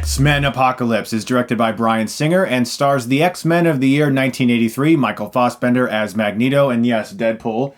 X-Men Apocalypse is directed by Bryan Singer and stars the X-Men of the year 1983, Michael Fassbender as Magneto, and yes, Deadpool,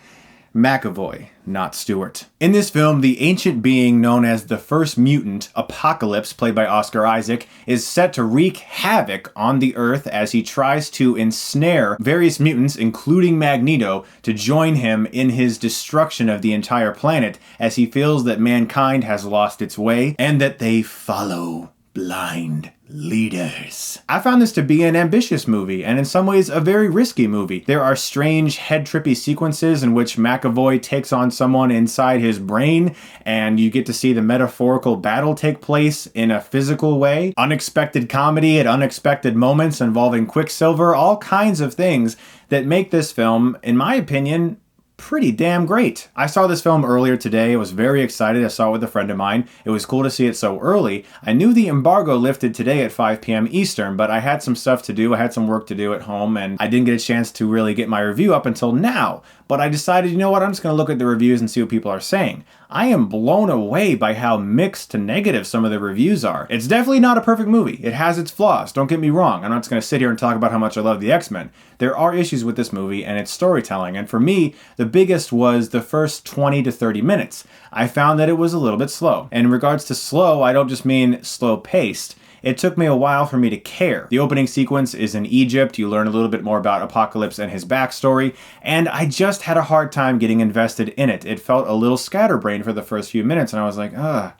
McAvoy, not Stewart. In this film, the ancient being known as the First Mutant, Apocalypse, played by Oscar Isaac, is set to wreak havoc on the Earth as he tries to ensnare various mutants, including Magneto, to join him in his destruction of the entire planet, as he feels that mankind has lost its way and that they follow blind leaders. I found this to be an ambitious movie, and in some ways a very risky movie. There are strange head-trippy sequences in which McAvoy takes on someone inside his brain, and you get to see the metaphorical battle take place in a physical way. Unexpected comedy at unexpected moments involving Quicksilver, all kinds of things that make this film, in my opinion, pretty damn great. I saw this film earlier today. I was very excited. I saw it with a friend of mine. It was cool to see it so early. I knew the embargo lifted today at 5 p.m. Eastern, but I had some stuff to do. I had some work to do at home, and I didn't get a chance to really get my review up until now. But I decided, you know what, I'm just going to look at the reviews and see what people are saying. I am blown away by how mixed to negative some of the reviews are. It's definitely not a perfect movie. It has its flaws, don't get me wrong. I'm not just going to sit here and talk about how much I love the X-Men. There are issues with this movie and its storytelling, and for me, the biggest was the first 20 to 30 minutes. I found that it was a little bit slow. And in regards to slow, I don't just mean slow-paced. It took me a while for me to care. The opening sequence is in Egypt. You learn a little bit more about Apocalypse and his backstory, and I just had a hard time getting invested in it. It felt a little scatterbrained for the first few minutes, and I was like, I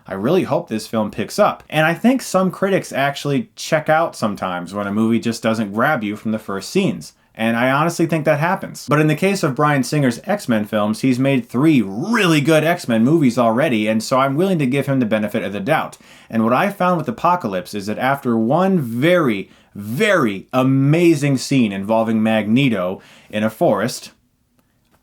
really hope this film picks up. And I think some critics actually check out sometimes when a movie just doesn't grab you from the first scenes. And I honestly think that happens. But in the case of Bryan Singer's X-Men films, he's made 3 really good X-Men movies already, and so I'm willing to give him the benefit of the doubt. And what I found with Apocalypse is that after one very, very amazing scene involving Magneto in a forest,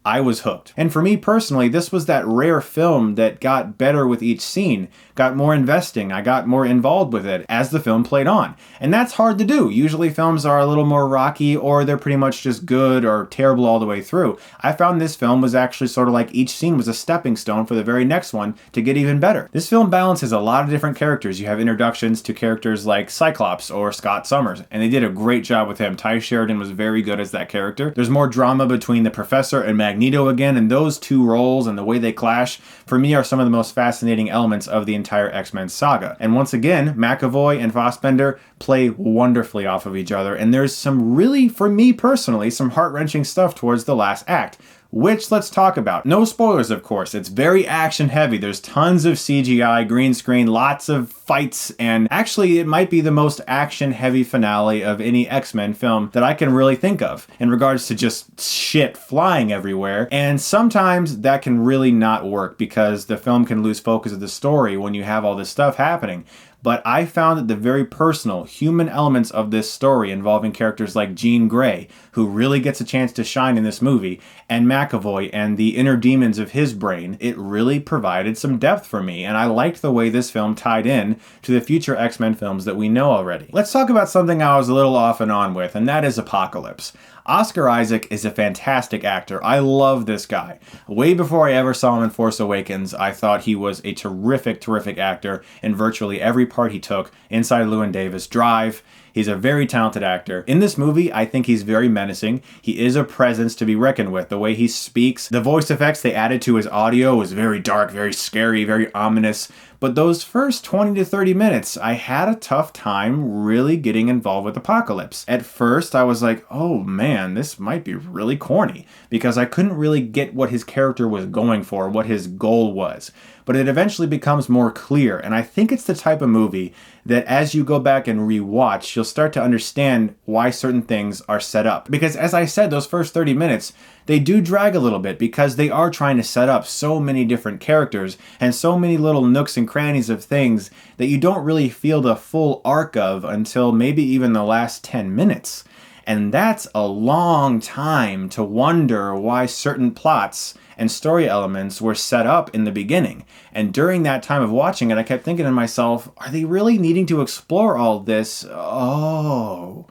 I was hooked. And for me personally, this was that rare film that got better with each scene, got more investing, I got more involved with it as the film played on. And that's hard to do. Usually films are a little more rocky, or they're pretty much just good or terrible all the way through. I found this film was actually sort of like each scene was a stepping stone for the very next one to get even better. This film balances a lot of different characters. You have introductions to characters like Cyclops or Scott Summers, and they did a great job with him. Sheridan was very good as that character. There's more drama between the Professor and Magneto again, and those two roles and the way they clash, for me, are some of the most fascinating elements of the entire X-Men saga. And once again, McAvoy and Fassbender play wonderfully off of each other, and there's some really, for me personally, some heart-wrenching stuff towards the last act, which let's talk about. No spoilers, of course. It's very action-heavy. There's tons of CGI, green screen, lots of fights, and actually it might be the most action-heavy finale of any X-Men film that I can really think of in regards to just shit flying everywhere. And sometimes that can really not work because the film can lose focus of the story when you have all this stuff happening. But I found that the very personal, human elements of this story involving characters like Jean Grey, who really gets a chance to shine in this movie, and McAvoy and the inner demons of his brain, it really provided some depth for me, and I liked the way this film tied in to the future X-Men films that we know already. Let's talk about something I was a little off and on with, and that is Apocalypse. Oscar Isaac is a fantastic actor. I love this guy. Way before I ever saw him in Force Awakens, I thought he was a terrific, terrific actor in virtually every part he took inside Llewyn Davis' Drive. He's a very talented actor. In this movie, I think he's very menacing. He is a presence to be reckoned with. The way he speaks, the voice effects they added to his audio was very dark, very scary, very ominous. But those first 20 to 30 minutes, I had a tough time really getting involved with Apocalypse. At first, I was like, oh man, this might be really corny, because I couldn't really get what his character was going for, what his goal was. But it eventually becomes more clear, and I think it's the type of movie that as you go back and rewatch, you'll start to understand why certain things are set up. Because as I said, those first 30 minutes, they do drag a little bit because they are trying to set up so many different characters and so many little nooks and crannies of things that you don't really feel the full arc of until maybe even the last 10 minutes. And that's a long time to wonder why certain plots and story elements were set up in the beginning. And during that time of watching it, I kept thinking to myself, are they really needing to explore all this? Oh,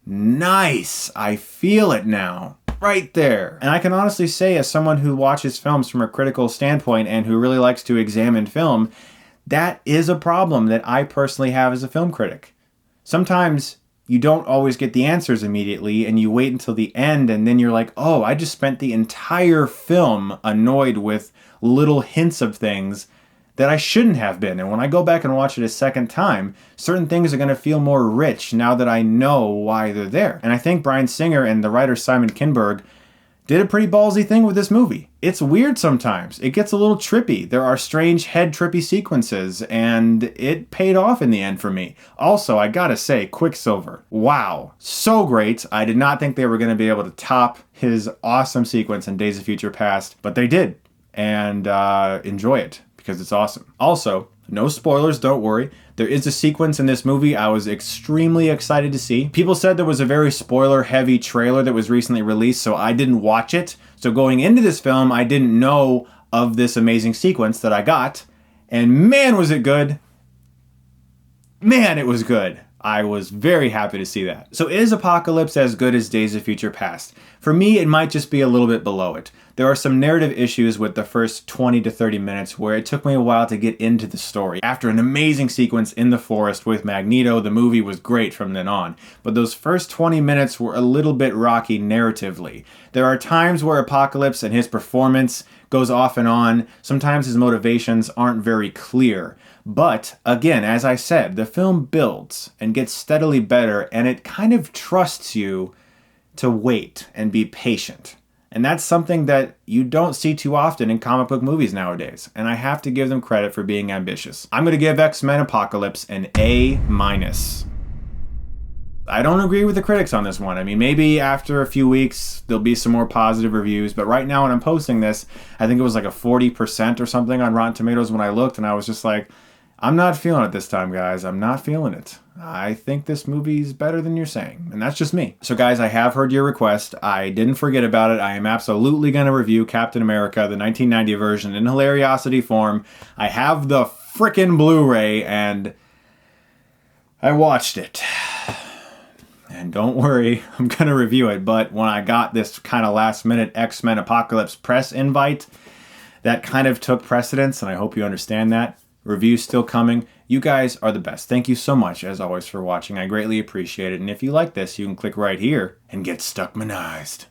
nice. I feel it now. Right there. And I can honestly say, as someone who watches films from a critical standpoint and who really likes to examine film, That is a problem that I personally have as a film critic. Sometimes you don't always get the answers immediately, and you wait until the end, and then you're like, oh, I just spent the entire film annoyed with little hints of things that I shouldn't have been. And when I go back and watch it a second time, certain things are going to feel more rich now that I know why they're there. And I think Bryan Singer and the writer Simon Kinberg did a pretty ballsy thing with this movie. It's weird sometimes. It gets a little trippy. There are strange head trippy sequences, and it paid off in the end for me. Also, I gotta say, Quicksilver. Wow. So great. I did not think they were going to be able to top his awesome sequence in Days of Future Past, but they did. And enjoy it, because it's awesome. Also, no spoilers, don't worry. There is a sequence in this movie I was extremely excited to see. People said there was a very spoiler-heavy trailer that was recently released, so I didn't watch it. So going into this film, I didn't know of this amazing sequence that I got. And man, was it good. Man, it was good. I was very happy to see that. So is Apocalypse as good as Days of Future Past? For me, it might just be a little bit below it. There are some narrative issues with the first 20 to 30 minutes where it took me a while to get into the story. After an amazing sequence in the forest with Magneto, the movie was great from then on. But those first 20 minutes were a little bit rocky narratively. There are times where Apocalypse and his performance goes off and on. Sometimes his motivations aren't very clear. But, again, as I said, the film builds and gets steadily better, and it kind of trusts you to wait and be patient. And that's something that you don't see too often in comic book movies nowadays, and I have to give them credit for being ambitious. I'm going to give X-Men Apocalypse an A-. I don't agree with the critics on this one. I mean, maybe after a few weeks, there'll be some more positive reviews, but right now when I'm posting this, I think it was like a 40% or something on Rotten Tomatoes when I looked, and I was just like, I'm not feeling it this time, guys. I'm not feeling it. I think this movie's better than you're saying, and that's just me. So guys, I have heard your request. I didn't forget about it. I am absolutely going to review Captain America, the 1990 version, in hilariosity form. I have the frickin' Blu-ray, and I watched it. And don't worry, I'm going to review it, but when I got this kind of last-minute X-Men Apocalypse press invite, that kind of took precedence, and I hope you understand that. Reviews still coming. You guys are the best. Thank you so much, as always, for watching. I greatly appreciate it. And if you like this, you can click right here and get Stuckmanized.